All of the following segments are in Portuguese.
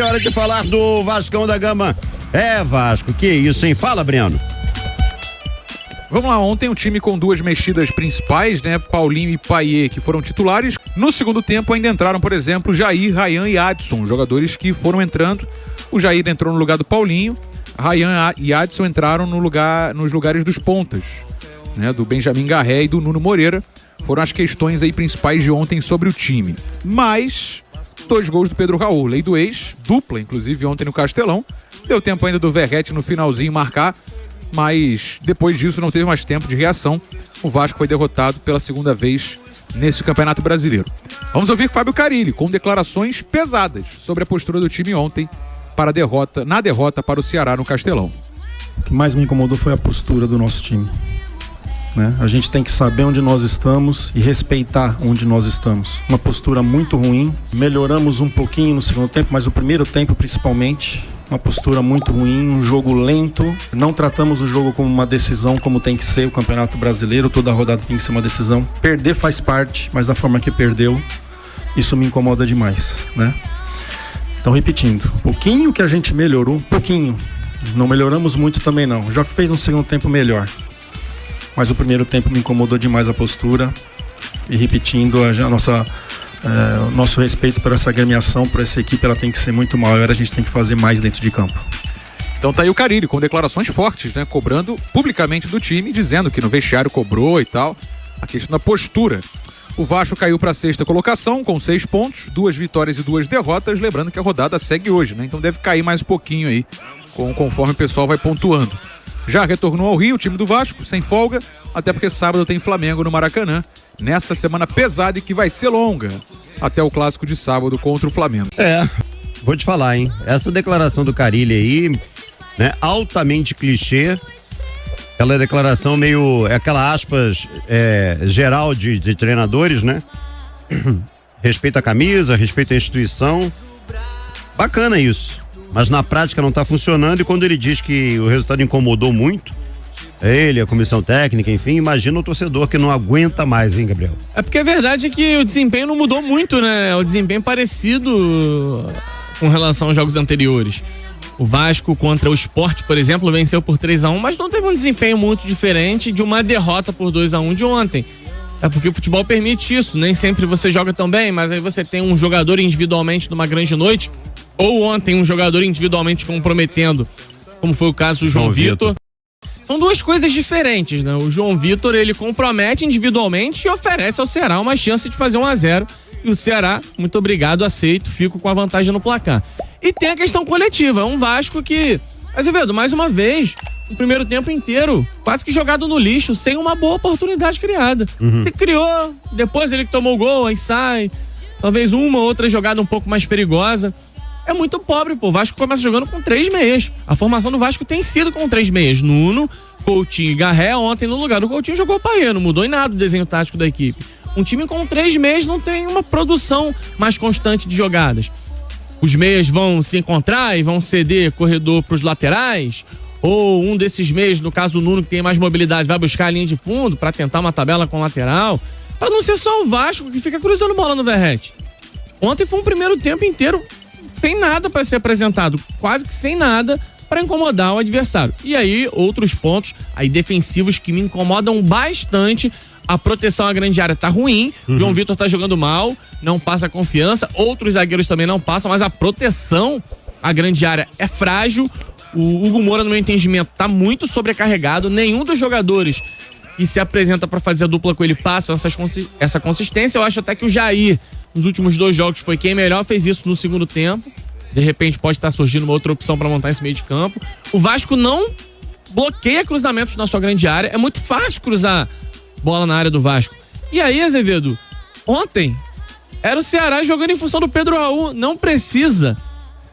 É hora de falar do Vascão da Gama. É, Vasco, que isso, hein? Fala, Breno. Vamos lá, ontem um time com duas mexidas principais, né? Paulinho e Payet, que foram titulares. No segundo tempo ainda entraram, por exemplo, Jair, Ryan e Adson, jogadores que foram entrando. O Jair entrou no lugar do Paulinho, Ryan e Adson entraram nos lugares dos pontas, né? Do Benjamin Garré e do Nuno Moreira. Foram as questões aí principais de ontem sobre o time. Mas 2 gols do Pedro Raul, lei do ex, dupla, inclusive ontem no Castelão. Deu tempo ainda do Verratti no finalzinho marcar, mas depois disso não teve mais tempo de reação. O Vasco foi derrotado pela segunda vez nesse Campeonato Brasileiro. Vamos ouvir Fábio Carille com declarações pesadas sobre a postura do time ontem na derrota para o Ceará no Castelão. O que mais me incomodou foi a postura do nosso time, né? A gente tem que saber onde nós estamos e respeitar onde nós estamos. Uma postura muito ruim. Melhoramos um pouquinho no segundo tempo, mas o primeiro tempo principalmente, uma postura muito ruim, um jogo lento. Não tratamos o jogo como uma decisão, como tem que ser o Campeonato Brasileiro. Toda rodada tem que ser uma decisão. Perder faz parte, mas da forma que perdeu, isso me incomoda demais, né? Então, repetindo, um pouquinho que a gente melhorou, um pouquinho. Não melhoramos muito também não. Já fez um segundo tempo melhor. Mas o primeiro tempo me incomodou demais a postura. E repetindo, o nosso respeito por essa agremiação, por essa equipe, ela tem que ser muito maior, a gente tem que fazer mais dentro de campo. Então tá aí o Carille com declarações fortes, né? Cobrando publicamente do time, dizendo que no vestiário cobrou e tal. A questão da postura. O Vasco caiu para a 6ª colocação com 6 pontos, 2 vitórias e 2 derrotas. Lembrando que a rodada segue hoje, né? Então deve cair mais um pouquinho aí, conforme o pessoal vai pontuando. Já retornou ao Rio o time do Vasco, sem folga, até porque sábado tem Flamengo no Maracanã, nessa semana pesada e que vai ser longa, até o clássico de sábado contra o Flamengo. Vou te falar, hein? Essa declaração do Carille aí, né? Altamente clichê. Aquela declaração meio, aquela aspas geral de treinadores, né? Respeito à camisa, respeito à instituição. Bacana isso. Mas na prática não tá funcionando, e quando ele diz que o resultado incomodou muito, ele, a comissão técnica, enfim, imagina o torcedor que não aguenta mais, hein, Gabriel? É porque a verdade é que o desempenho não mudou muito, né? O desempenho parecido com relação aos jogos anteriores. O Vasco contra o Sport, por exemplo, venceu por 3-1, mas não teve um desempenho muito diferente de uma derrota por 2-1 de ontem. É porque o futebol permite isso, nem sempre você joga tão bem, mas aí você tem um jogador individualmente numa grande noite, ou ontem um jogador individualmente comprometendo, como foi o caso do João Vitor. São duas coisas diferentes, né? O João Vitor, ele compromete individualmente e oferece ao Ceará uma chance de fazer 1-0. E o Ceará, muito obrigado, aceito, fico com a vantagem no placar. E tem a questão coletiva, é um Vasco que, Azevedo, mais uma vez, o primeiro tempo inteiro, quase que jogado no lixo, sem uma boa oportunidade criada. Se criou, depois ele que tomou o gol, aí sai, talvez uma ou outra jogada um pouco mais perigosa. É muito pobre, pô. O Vasco começa jogando com 3 meias. A formação do Vasco tem sido com 3 meias. Nuno, Coutinho e Garré. Ontem, no lugar do Coutinho, jogou o Payet. Não mudou em nada o desenho tático da equipe. Um time com 3 meias não tem uma produção mais constante de jogadas. Os meias vão se encontrar e vão ceder corredor para os laterais, ou um desses meias, no caso do Nuno, que tem mais mobilidade, vai buscar a linha de fundo para tentar uma tabela com o lateral, para não ser só o Vasco que fica cruzando bola no Verratti. Ontem foi um primeiro tempo inteiro sem nada para ser apresentado, quase que sem nada para incomodar o adversário. E aí, outros pontos aí defensivos que me incomodam bastante. A proteção à grande área tá ruim, João Vitor tá jogando mal, não passa confiança, outros zagueiros também não passam, mas a proteção à grande área é frágil. O Hugo Moura, no meu entendimento, tá muito sobrecarregado, nenhum dos jogadores que se apresenta para fazer a dupla com ele passam essa consistência. Eu acho até que o Jair, nos últimos 2 jogos, foi quem melhor fez isso no segundo tempo. De repente pode estar surgindo uma outra opção para montar esse meio de campo. O Vasco não bloqueia cruzamentos na sua grande área, é muito fácil cruzar bola na área do Vasco. E aí, Azevedo, ontem era o Ceará jogando em função do Pedro Raul. Não precisa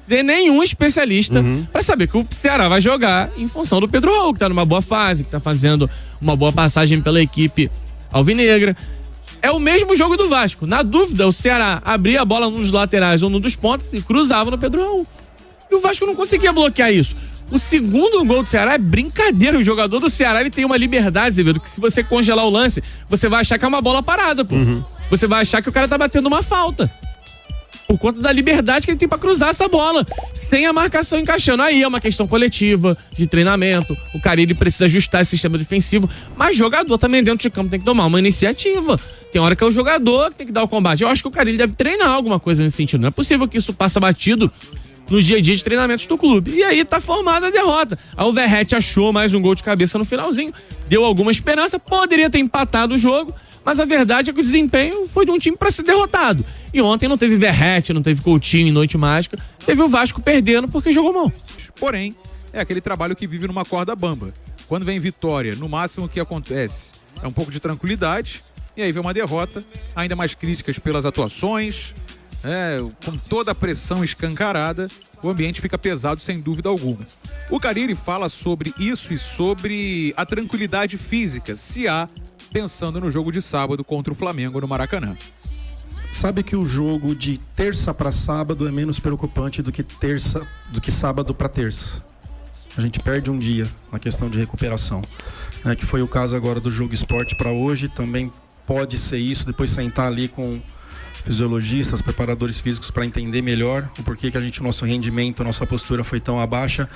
ter nenhum especialista para saber que o Ceará vai jogar em função do Pedro Raul, que tá numa boa fase, que tá fazendo uma boa passagem pela equipe alvinegra. É o mesmo jogo do Vasco. Na dúvida, o Ceará abria a bola num dos laterais ou num dos pontos e cruzava no Pedro Raul. E o Vasco não conseguia bloquear isso. O segundo gol do Ceará é brincadeira. O jogador do Ceará, ele tem uma liberdade, Azevedo, que se você congelar o lance, você vai achar que é uma bola parada, pô. Você vai achar que o cara tá batendo uma falta. Por conta da liberdade que ele tem pra cruzar essa bola, sem a marcação encaixando. Aí é uma questão coletiva, de treinamento. O Carille precisa ajustar esse sistema defensivo. Mas jogador também dentro de campo tem que tomar uma iniciativa. Tem hora que é o jogador que tem que dar o combate. Eu acho que o Carille deve treinar alguma coisa nesse sentido. Não é possível que isso passe batido no dia a dia de treinamentos do clube. E aí tá formada a derrota. A o Verratti achou mais um gol de cabeça no finalzinho. Deu alguma esperança. Poderia ter empatado o jogo. Mas a verdade é que o desempenho foi de um time para ser derrotado. E ontem não teve Verratti, não teve Coutinho em noite mágica. Teve o Vasco perdendo porque jogou mal. Porém, é aquele trabalho que vive numa corda bamba. Quando vem vitória, no máximo o que acontece é um pouco de tranquilidade. E aí vem uma derrota, ainda mais críticas pelas atuações. Com toda a pressão escancarada, o ambiente fica pesado sem dúvida alguma. O Carille fala sobre isso e sobre a tranquilidade física, se há, pensando no jogo de sábado contra o Flamengo no Maracanã. Sabe que o jogo de terça para sábado é menos preocupante do que sábado para terça. A gente perde um dia na questão de recuperação, que foi o caso agora do jogo Sport para hoje. Também pode ser isso, depois sentar ali com fisiologistas, preparadores físicos para entender melhor o porquê que nosso rendimento, nossa postura foi tão abaixa.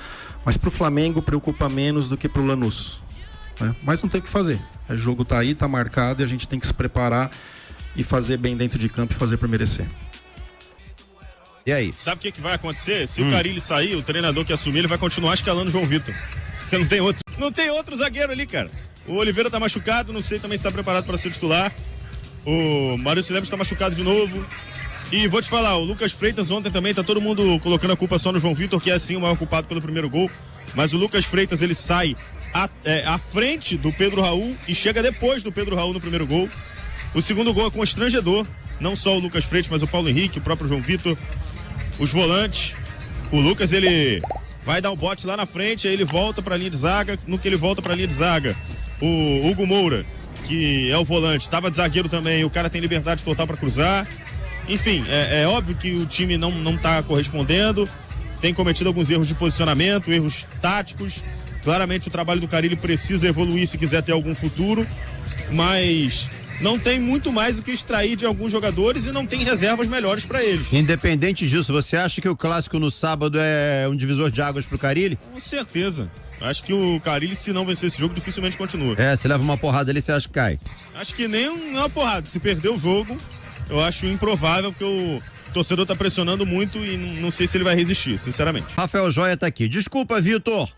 Mas para o Flamengo preocupa menos do que para o Lanús. Mas não tem o que fazer. O jogo tá aí, tá marcado e a gente tem que se preparar e fazer bem dentro de campo e fazer por merecer. E aí? Sabe o que vai acontecer? Se o Carille sair, o treinador que assumir, ele vai continuar escalando o João Vitor. Porque não tem outro. Não tem outro zagueiro ali, cara. O Oliveira tá machucado, não sei também se tá preparado para ser titular. O Maurício Lemos tá machucado de novo. E vou te falar, o Lucas Freitas ontem também, tá todo mundo colocando a culpa só no João Vitor, que é sim o maior culpado pelo primeiro gol. Mas o Lucas Freitas, ele sai à frente do Pedro Raul e chega depois do Pedro Raul no primeiro gol. O segundo gol é constrangedor, não só o Lucas Freitas, mas o Paulo Henrique, o próprio João Vitor, os volantes. O Lucas, ele vai dar um bote lá na frente, aí ele volta pra linha de zaga. No que ele volta pra linha de zaga, o Hugo Moura, que é o volante, estava de zagueiro também, o cara tem liberdade total para cruzar. Enfim, é óbvio que o time não tá correspondendo, tem cometido alguns erros de posicionamento, erros táticos. Claramente o trabalho do Carille precisa evoluir se quiser ter algum futuro, mas não tem muito mais do que extrair de alguns jogadores e não tem reservas melhores para eles. Independente disso, você acha que o clássico no sábado é um divisor de águas pro Carille? Com certeza. Acho que o Carille, se não vencer esse jogo, dificilmente continua. Se leva uma porrada ali, você acha que cai? Acho que nem uma porrada. Se perder o jogo, eu acho improvável, porque o torcedor tá pressionando muito e não sei se ele vai resistir, sinceramente. Rafael Joia tá aqui. Desculpa, Vitor.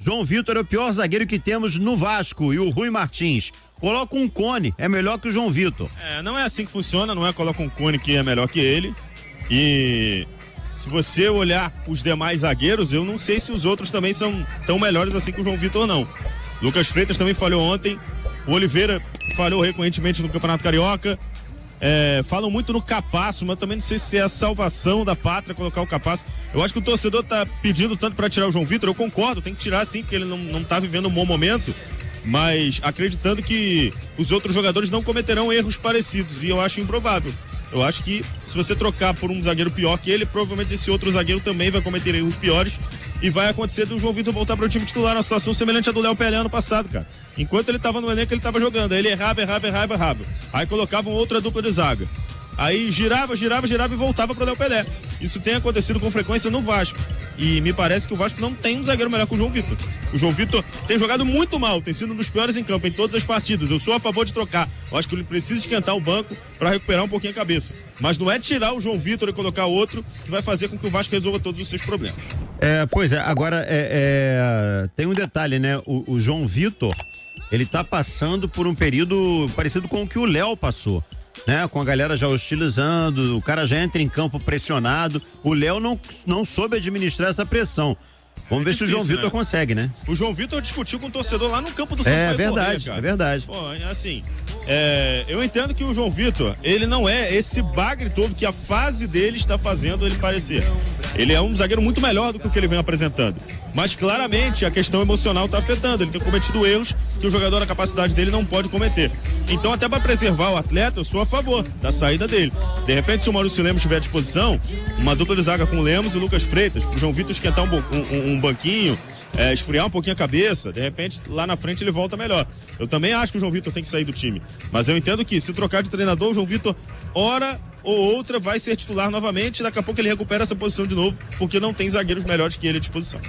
João Vitor é o pior zagueiro que temos no Vasco e o Rui Martins. Coloca um Cone, é melhor que o João Vitor. Não é assim que funciona, não é coloca um Cone que é melhor que ele. E se você olhar os demais zagueiros, eu não sei se os outros também são tão melhores assim que o João Vitor ou não. Lucas Freitas também falhou ontem, o Oliveira falhou recorrentemente no Campeonato Carioca. Falam muito no Capasso, mas também não sei se é a salvação da pátria colocar o Capasso. Eu acho que o torcedor tá pedindo tanto para tirar o João Vitor, eu concordo, tem que tirar sim, porque ele não tá vivendo um bom momento, mas acreditando que os outros jogadores não cometerão erros parecidos, e eu acho improvável. Eu acho que se você trocar por um zagueiro pior que ele, provavelmente esse outro zagueiro também vai cometer erros piores e vai acontecer do João Vitor voltar para o time titular, uma situação semelhante à do Léo Pelé ano passado, cara. Enquanto ele estava no elenco, ele estava jogando, aí ele errava. Aí colocavam outra dupla de zaga. Aí girava e voltava pro Léo Pelé. Isso tem acontecido com frequência no Vasco. E me parece que o Vasco não tem um zagueiro melhor que o João Vitor. O João Vitor tem jogado muito mal, tem sido um dos piores em campo em todas as partidas. Eu sou a favor de trocar. Eu acho que ele precisa esquentar o banco para recuperar um pouquinho a cabeça. Mas não é tirar o João Vitor e colocar outro que vai fazer com que o Vasco resolva todos os seus problemas. Pois é, agora tem um detalhe, né? O João Vitor, ele tá passando por um período parecido com o que o Léo passou. Né, com a galera já hostilizando, o cara já entra em campo pressionado. O Léo não soube administrar essa pressão. Vamos ver se o João Vitor consegue, né? O João Vitor discutiu com o torcedor lá no campo do Sampaio Corrêa, é verdade. Pô, assim, eu entendo que o João Vitor, ele não é esse bagre todo que a fase dele está fazendo ele parecer. Ele é um zagueiro muito melhor do que o que ele vem apresentando. Mas claramente a questão emocional está afetando. Ele tem cometido erros que o jogador, na capacidade dele, não pode cometer. Então, até para preservar o atleta, eu sou a favor da saída dele. De repente, se o Maurício Lemos estiver à disposição, uma dupla de zaga com o Lemos e o Lucas Freitas, pro João Vitor esquentar um banquinho, esfriar um pouquinho a cabeça, de repente, lá na frente ele volta melhor. Eu também acho que o João Vitor tem que sair do time. Mas eu entendo que, se trocar de treinador, o João Vitor, ora, ou outra vai ser titular novamente, e daqui a pouco ele recupera essa posição de novo, porque não tem zagueiros melhores que ele à disposição.